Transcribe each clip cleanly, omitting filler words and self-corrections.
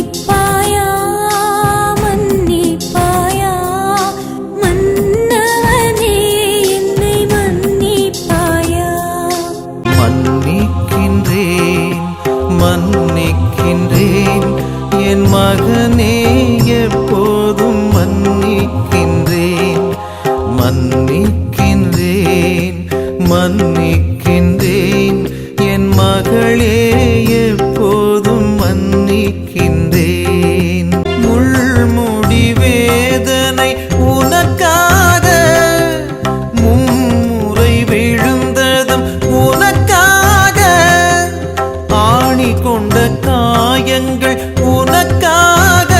மன்னிப்பாயா மன்னிப்பாயா மன்னவனே என்னை மன்னிப்பாயா. மன்னிக்கின்றேன் மன்னிக்கின்றேன் என் மகனே எப்போதும் மன்னிக்கின்றேன். மன்னிக்கின்றேன் மன்னிக்கின்றேன் என் மகளே எப்போதும் மன்னிக்கின்றேன். முள்முடி வேதனை உனக்காக மும்முறை விழுந்ததும் உனக்காக ஆணி கொண்ட காயங்கள் உனக்காக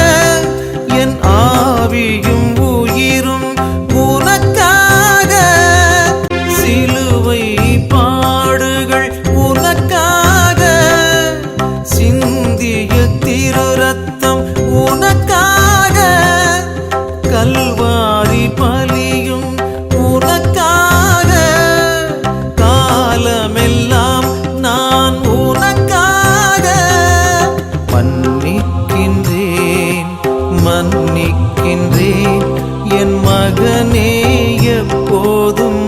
என் ஆவியும் உயிரும் உனக்காக சிலுவை பாடுகள் உனக்காக சிந்திய திரு ரத்தம் உனக்காக கல்வாரி பலியும் உனக்காக காலமெல்லாம் நான் உனக்காக. மன்னிக்கின்றேன் மன்னிக்கின்றேன் என் மகனே எப்போதும்